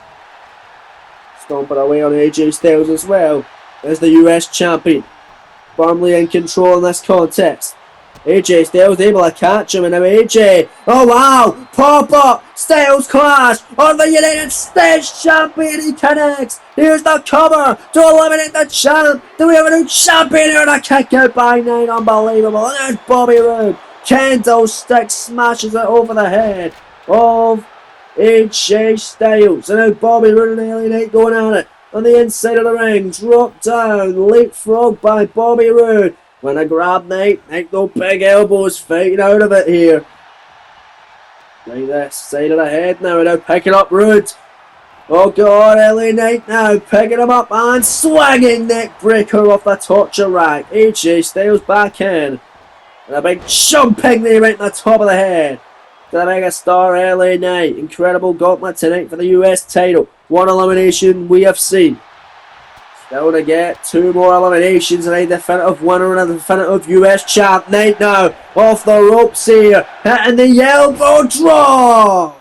Stomping away on AJ Styles as well as the US champion. Firmly in control in this contest. AJ Styles able to catch him, and now AJ, oh wow, pop up, Styles clash on the United States champion. He connects. Here's the cover to eliminate the champ. Do we have a new champion here? And a kick out by Knight, unbelievable. And there's Bobby Roode. Candlestick smashes it over the head of AJ Styles. And now Bobby Roode and LA Knight going at it on the inside of the ring. Drop down, leapfrog by Bobby Roode. When I grab Knight, no big elbows fighting out of it here. Like this, side of the head now, and now picking up Roode. Oh god, LA Knight now picking him up and swinging neck breaker off the torture rack. AJ Styles back in. And a big jumping knee right in the top of the head. To the megastar LA Knight. Incredible gauntlet tonight for the US title. One elimination we have seen. Still to get 2 more eliminations and a definitive winner and a definitive US champ. Knight now off the ropes here. Hitting the elbow drop.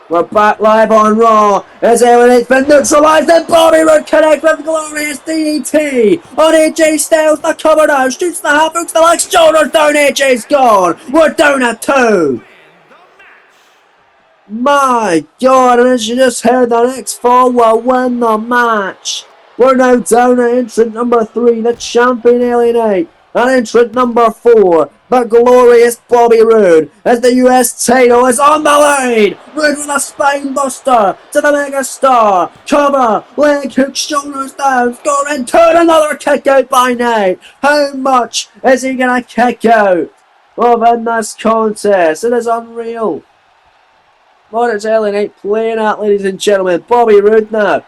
We're back live on Raw as LA Knight's been neutralised and Bobby Roode connects with glorious DDT on AJ Styles. The cover now, shoots the half, hooks the legs, shoulders down, AJ's gone. We're down at 2. My god, and as you just heard, the next fall will win the match. We're now down at entrant number 3, the champion LA Knight. And entrant number 4, the glorious Bobby Roode, as the US title is on the line. Roode with a spine buster to the megastar. Cover, leg hook, shoulders down, scoring 2, another kick out by Knight. How much is he going to kick out of in this contest? It is unreal. What is LA Knight playing at, ladies and gentlemen? Bobby Roode now.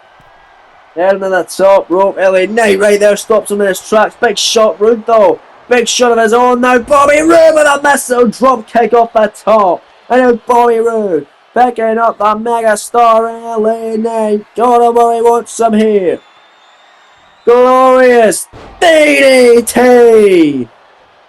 Heading to the top rope. LA Knight right there stops him in his tracks. Big shot, Roode though. Big shot of his own now. Bobby Roode with a missile drop kick off the top. And now Bobby Roode picking up the megastar LA Knight. Gotta worry, wants some here. Glorious DDT.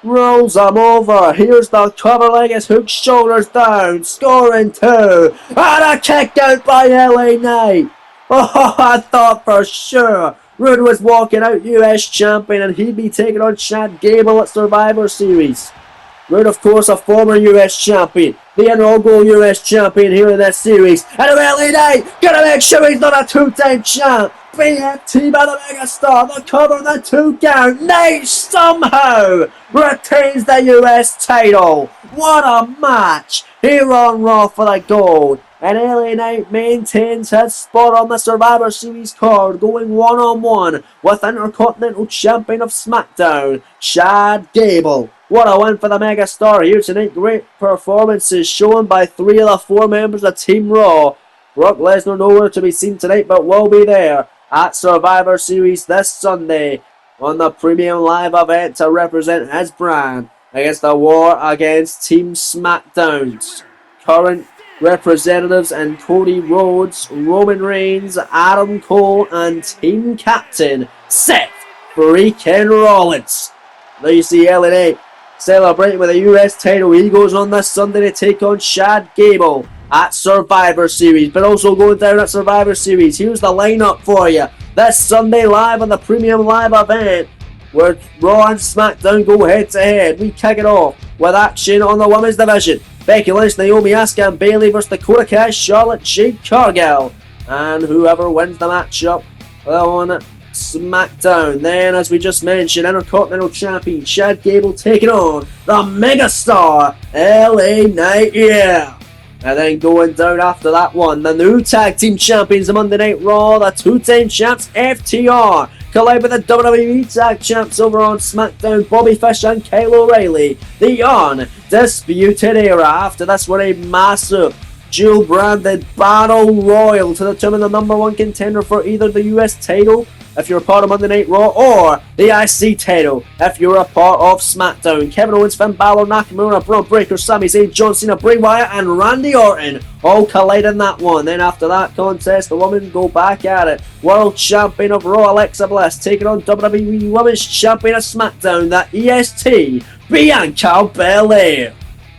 Rolls him over. Here's the cover leg as hook shoulders down. Scoring 2. And a kick out by LA Knight. Oh, I thought for sure Roode was walking out US champion and he'd be taking on Chad Gable at Survivor Series. Roode, of course, a former US champion, the inaugural US champion here in this series. And LA Knight gonna make sure he's not a 2-time champ. BFT by the Megastar, the cover, the 2 count. Nate somehow retains the US title. What a match here on Raw for the gold. And LA Knight maintains his spot on the Survivor Series card, going one-on-one with Intercontinental Champion of SmackDown, Chad Gable. What a win for the Megastar here tonight. Great performances shown by 3 of the 4 members of Team Raw. Brock Lesnar nowhere to be seen tonight, but will be there at Survivor Series this Sunday on the premium live event to represent his brand against the war against Team SmackDown's current representatives and Cody Rhodes, Roman Reigns, Adam Cole, and team captain Seth freaking Rollins. There you see LA Knight celebrating with a US title. He goes on this Sunday to take on Chad Gable at Survivor Series, but also going down at Survivor Series. Here's the lineup for you this Sunday live on the premium live event, where Raw and SmackDown go head to head. We kick it off with action on the women's division. Becky Lynch, Naomi, Asuka, and Bayley versus Dakota Kai, Charlotte, Jade Cargill, and whoever wins the matchup on SmackDown. Then, as we just mentioned, Intercontinental Champion Chad Gable taking on the Megastar LA Knight, yeah. And then going down after that one, the new tag team champions of Monday Night Raw, the 2-time champs FTR, collide with the WWE tag champs over on SmackDown, Bobby Fish and Kyle O'Reilly. The Undisputed Era. After this, we're a massive dual-branded battle royal to determine the number 1 contender for either the US title, if you're a part of Monday Night Raw, or the IC title, if you're a part of SmackDown. Kevin Owens, Finn Balor, Nakamura, Braun Breaker, Sami Zayn, John Cena, Bray Wyatt, and Randy Orton all collide in that one. Then after that contest, the women go back at it. World Champion of Raw, Alexa Bliss, taking on WWE Women's Champion of SmackDown, the EST, Bianca Belair.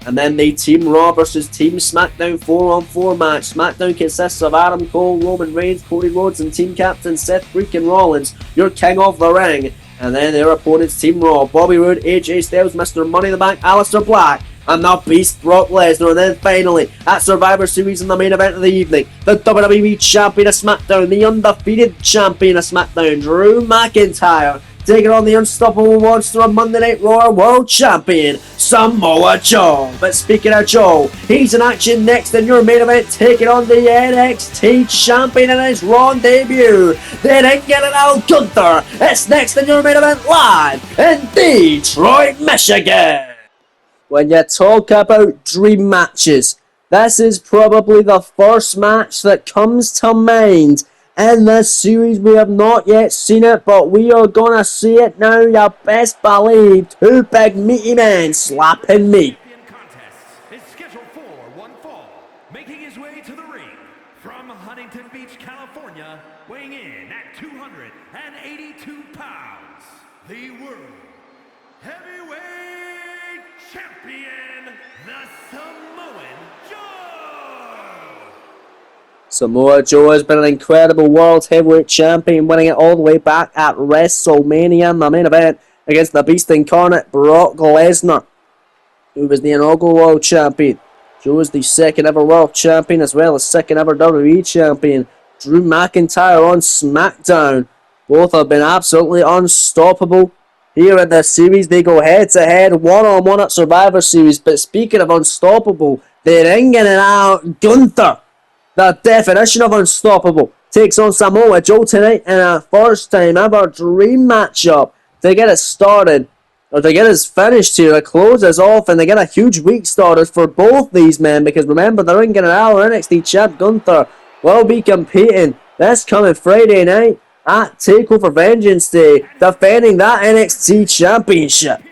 And then the Team Raw versus Team SmackDown 4-on-4 match. SmackDown consists of Adam Cole, Roman Reigns, Cody Rhodes, and team captain Seth freaking Rollins, your king of the ring. And then their opponents, Team Raw, Bobby Roode, AJ Styles, Mr. Money in the Bank, Aleister Black, and the Beast Brock Lesnar. And then finally, at Survivor Series in the main event of the evening, the WWE Champion of SmackDown, the undefeated Champion of SmackDown, Drew McIntyre, taking on the unstoppable monster of Monday Night Raw, World Champion Samoa Joe. But speaking of Joe, he's in action next in your main event, taking on the NXT Champion in his Raw debut. Then Ingen and Al Gunther. It's next in your main event live in Detroit, Michigan. When you talk about dream matches, this is probably the first match that comes to mind. In this series, we have not yet seen it, but we are gonna see it now. You best believe 2 big meaty men slapping meat. Contest is scheduled for one fall, making his way to the ring from Huntington Beach, California, weighing in at 282 pounds, the World Heavyweight Champion, the Samoan Joe. Samoa Joe has been an incredible World Heavyweight Champion, winning it all the way back at WrestleMania in the main event against the Beast Incarnate, Brock Lesnar, who was the inaugural World Champion. Joe is the 2nd ever World Champion, as well as 2nd ever WWE Champion. Drew McIntyre on SmackDown. Both have been absolutely unstoppable. Here in this series, they go head to head, one-on-one at Survivor Series. But speaking of unstoppable, they're Ingen and Al Gunther, the definition of unstoppable, takes on Samoa Joe tonight in a first time ever dream matchup to get it started, or to get us finished here, to close us off, and to get a huge week started for both these men, because remember, the Ingen and Al NXT champ Gunther will be competing this coming Friday night at TakeOver Vengeance Day, defending that NXT championship.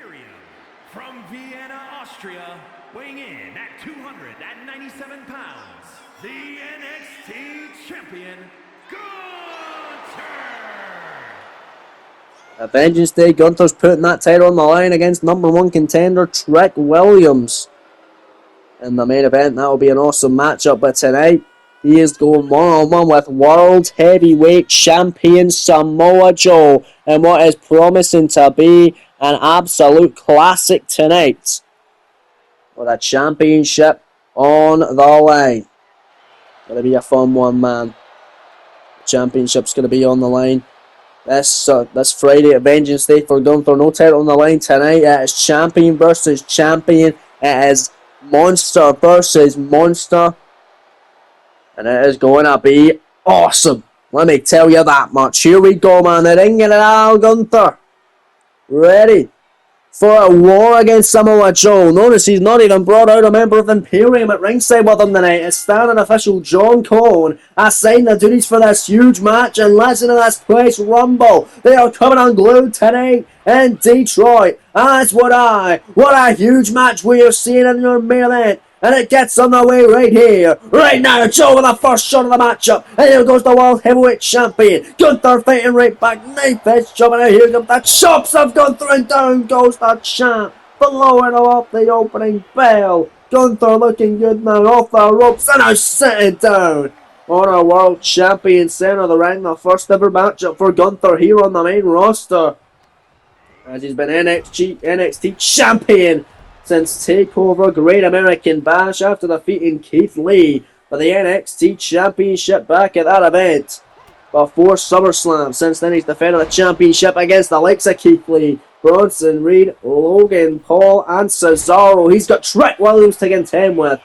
From Vienna, Austria, weighing in at 297 pounds, the NXT Champion, Gunther! At Vengeance Day, Gunther's putting that title on the line against number 1 contender Trick Williams. In the main event, that will be an awesome matchup, but tonight, he is going one-on-one with World Heavyweight Champion Samoa Joe in what is promising to be an absolute classic tonight, with a championship on the line. Gonna be a fun one, man. Championship's going to be on the line. This Friday at Vengeance Day for Gunther. No title on the line tonight. It is champion versus champion. It is monster versus monster. And it is going to be awesome. Let me tell you that much. Here we go, man. The Ring General Gunther. Ready for a war against Samoa Joe. Notice he's not even brought out a member of Imperium at ringside with him tonight. It's standing official John Cone assigned the duties for this huge match, and listen to this place rumble. They are coming unglued tonight in Detroit. As would I. What a huge match we are seeing in your main event. And it gets on the way right here. Right now, Joe with the first shot of the matchup. And here goes the World Heavyweight Champion. Gunther fighting right back. Knife edge jumping out. Here comes the chops of Gunther, and down goes the champ. Blowing off the opening bell. Gunther looking good now off the ropes. And now sitting down on a World Champion center of the ring. The first ever matchup for Gunther here on the main roster. As he's been NXT Champion since TakeOver Great American Bash after defeating Keith Lee for the NXT Championship back at that event before SummerSlam. Since then, he's defended the championship against the likes of Keith Lee, Bronson Reed, Logan Paul, and Cesaro. He's got Trick Williams to contend with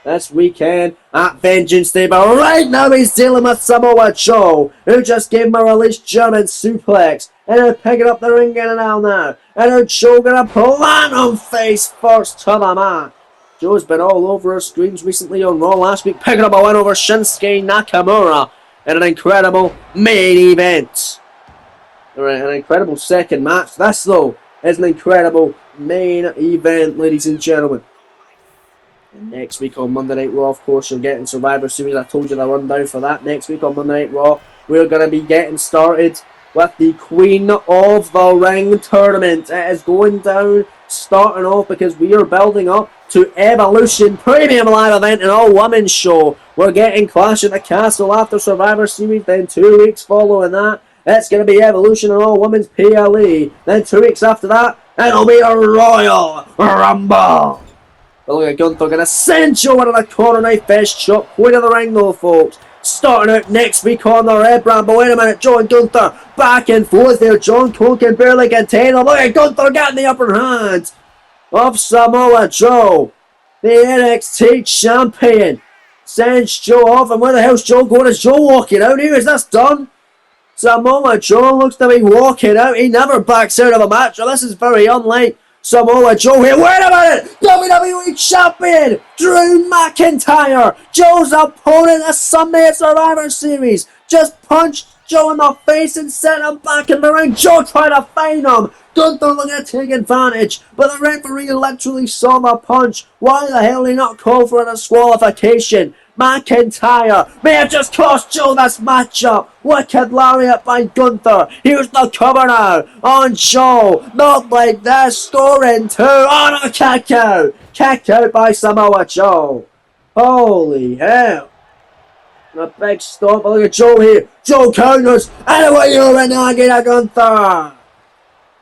this weekend at Vengeance Day, but right now he's dealing with Samoa Joe, who just gave him a released German suplex, and they're picking up the ring general now, and now Joe gonna plant him face first to the mat. Joe's been all over our screens recently on Raw last week, picking up a win over Shinsuke Nakamura in an incredible main event. An incredible second match. This, though, is an incredible main event, ladies and gentlemen. And next week on Monday Night Raw, of course, you're getting Survivor Series. I told you the rundown for that. Next week on Monday Night Raw, we're going to be getting started with the Queen of the Ring tournament. It is going down, starting off because we are building up to Evolution Premium Live Event, an all-women's show. We're getting Clash at the Castle after Survivor Series, then 2 weeks following that, it's going to be Evolution and all-women's PLE. Then 2 weeks after that, it'll be a Royal Rumble. But look at Gunther going to send Joe into the corner knife fist chop. Queen of the Ring though, folks. Starting out next week on the Red Brand. But wait a minute, Joe and Gunther back and forth there. John Cole can barely contain him. Look at Gunther getting the upper hand of Samoa Joe, the NXT champion. Sends Joe off, and where the hell's Joe going? Is Joe walking out here? Is this done? Samoa Joe looks to be walking out. He never backs out of a match. Well, this is very unlike Samoa Joe here. Wait a minute! WWE Champion Drew McIntyre, Joe's opponent at Sunday at Survivor Series, just punched Joe in the face and sent him back in the ring. Joe trying to find him. Gunther looking to take advantage, but the referee literally saw the punch. Why the hell did he not call for a disqualification? McIntyre may have just cost Joe this matchup. Wicked lariat by Gunther. Here's the cover now on Joe. Not like this. Scoring 2 on a kick out. Kick out by Samoa Joe. Holy hell. And a big stomp. Look at Joe here. Joe counters. Anyway, you're in again, Gunther.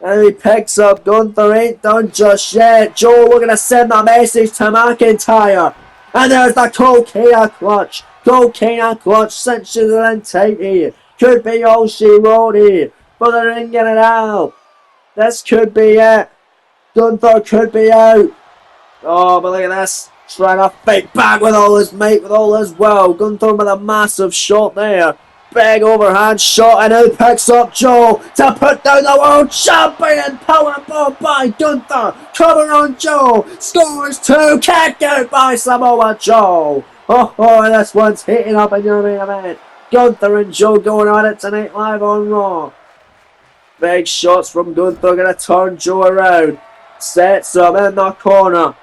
And he picks up. Gunther ain't done just yet. Joe looking to send a message to McIntyre. And there's the Cocaine Clutch. Cocaine Clutch cinches it in tight here. Could be all she wrote here. But the Ring General. This could be it. Gunther could be out. Oh, but look at this. Trying to fight back with all his might, with all his will. Gunther with a massive shot there. Big overhand shot, and who picks up Joe to put down the world champion? Powerbomb by Gunther. Cover on Joe. Scores 2. Kick out by Samoa Joe. Oh, this one's heating up in your main event. Gunther and Joe going on it tonight live on Raw. Big shots from Gunther. Going to turn Joe around. Sets him in the corner.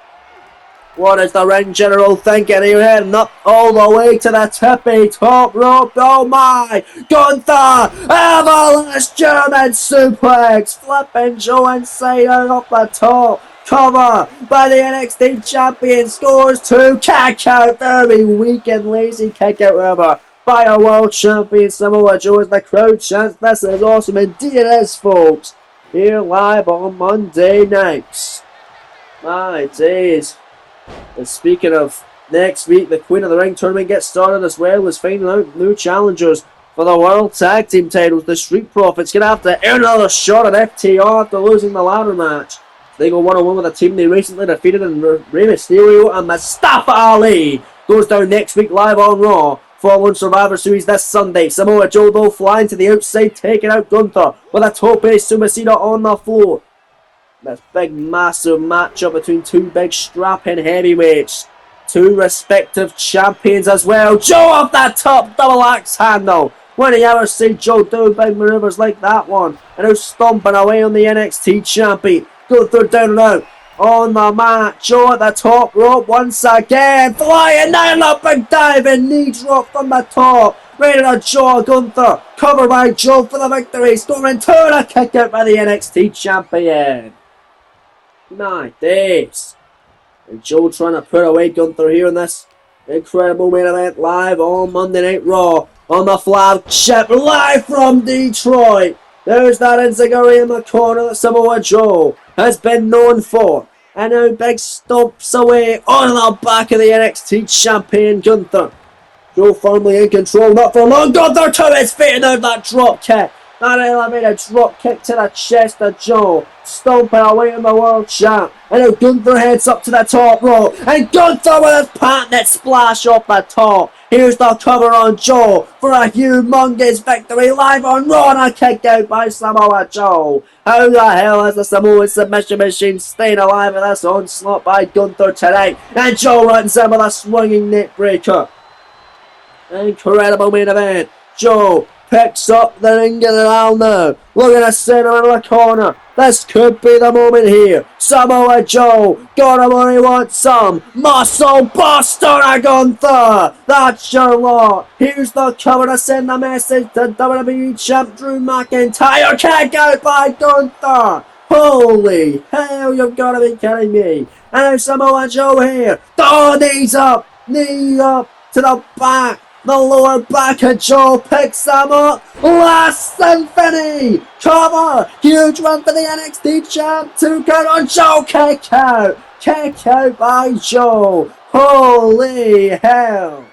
What is the Ring General thinking? He's heading up all the way to the tippy top rope. Oh my! Gunther! Avalanche German suplex! Flipping Joe inside out off the top. Cover by the NXT champion. Scores 2. Kick out. Very weak and lazy kick out ever by a world champion. Samoa Joe as the crowd chants. This is awesome. Indeed it is, folks. Here live on Monday nights. My days. And speaking of next week, the Queen of the Ring tournament gets started as well as finding out new challengers for the World Tag Team titles. The Street Profits going to have to earn another shot at FTR after losing the ladder match. They go 1-1 with a team they recently defeated in Rey Mysterio, and Mustafa Ali goes down next week live on Raw. Following Survivor Series this Sunday, Samoa Joe though flying to the outside, taking out Gunther with a tope suicida on the floor. This big massive matchup between two big strapping heavyweights. Two respective champions as well. Joe off that top double axe handle. When do you ever see Joe do big maneuvers like that one? And who's stomping away on the NXT champion. Gunther down and out on the mat. Joe at the top rope once again. Flying down a big diving knee drop from the top. Ready to jaw Gunther. Covered by Joe for the victory. Storming to a kick out by the NXT champion. Nice. And Joe trying to put away Gunther here in this incredible main event live on Monday Night Raw on the flagship live from Detroit. There's that Enziguri in the corner that Samoa Joe has been known for. And now big stomps away on the back of the NXT champion Gunther. Joe firmly in control, not for long. Gunther to his feet and now that drop kick. That elevated drop kick to the chest of Joe. Stomping away on the world champ. And now Gunther heads up to the top rope. And Gunther with his patented splash off the top. Here's the cover on Joe for a humongous victory live on Raw, and a kick out by Samoa Joe. How the hell is the Samoan submission machine staying alive in this onslaught by Gunther tonight? And Joe runs in with a swinging neck breaker. Incredible main event. Joe picks up the ring in the aisle now. Looking to center in the corner. This could be the moment here. Samoa Joe got him when he wants some. Muscle Buster to Gunther. That's your lot. Here's the cover to send the message to WWE Champ Drew McIntyre. Kick out by Gunther. Holy hell, you've got to be kidding me. And now Samoa Joe here. Oh, knees up. Knee up to the back. The lower back of Joe picks him up. Last Symphony. Cover. Huge one for the NXT champ. 2 count on Joe. Kick out. Kick out by Joe. Holy hell.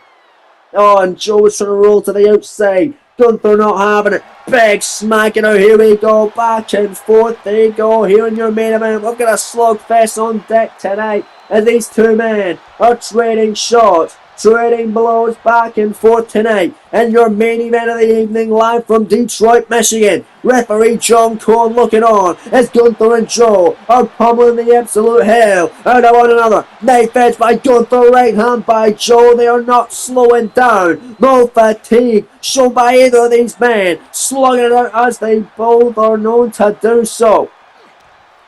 Oh, and Joe is trying to roll to the outside. Gunther not having it. Big smacking out. Here we go. Back and forth. There you go. Here in your main event. We've got a slugfest on deck tonight. And these two men are trading shots. Trading blows back and forth tonight. And your main event of the evening live from Detroit, Michigan. Referee John Cone looking on as Gunther and Joe are pummeling the absolute hell out of one another. Knife edge by Gunther, right hand by Joe. They are not slowing down. No fatigue shown by either of these men. Slugging it out as they both are known to do so.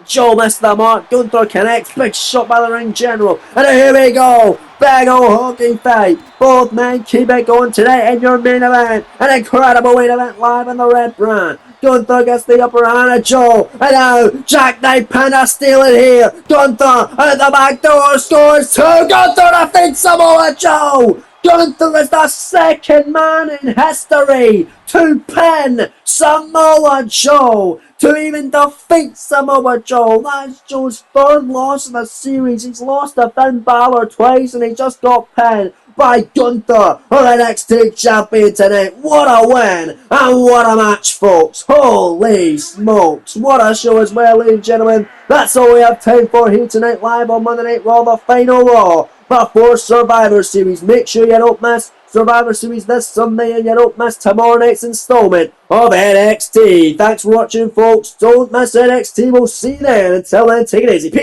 Joe missed the mark. Gunther connects. Big shot by the ring general. And here we go. Big old hockey fight. Both men keep it going today in your main event. An incredible main event live in the red brand. Gunther gets the upper hand of Joe. And now Jackknife Panda stealing here. Gunther out the back door scores 2. Gunther defeats Samoa Joe. Gunther is the second man in history to pin Samoa Joe, to even defeat Samoa Joe. That's Joe's 3rd loss of the series. He's lost to Finn Balor twice and he just got pinned by Gunther, our NXT champion tonight. What a win and what a match, folks. Holy smokes. What a show as well, ladies and gentlemen. That's all we have time for here tonight live on Monday Night Raw, the final Raw before Survivor Series. Make sure you don't miss Survivor Series this Sunday and you don't miss tomorrow night's installment of NXT. Thanks for watching, folks. Don't miss NXT. We'll see you then. Until then, take it easy. Peace.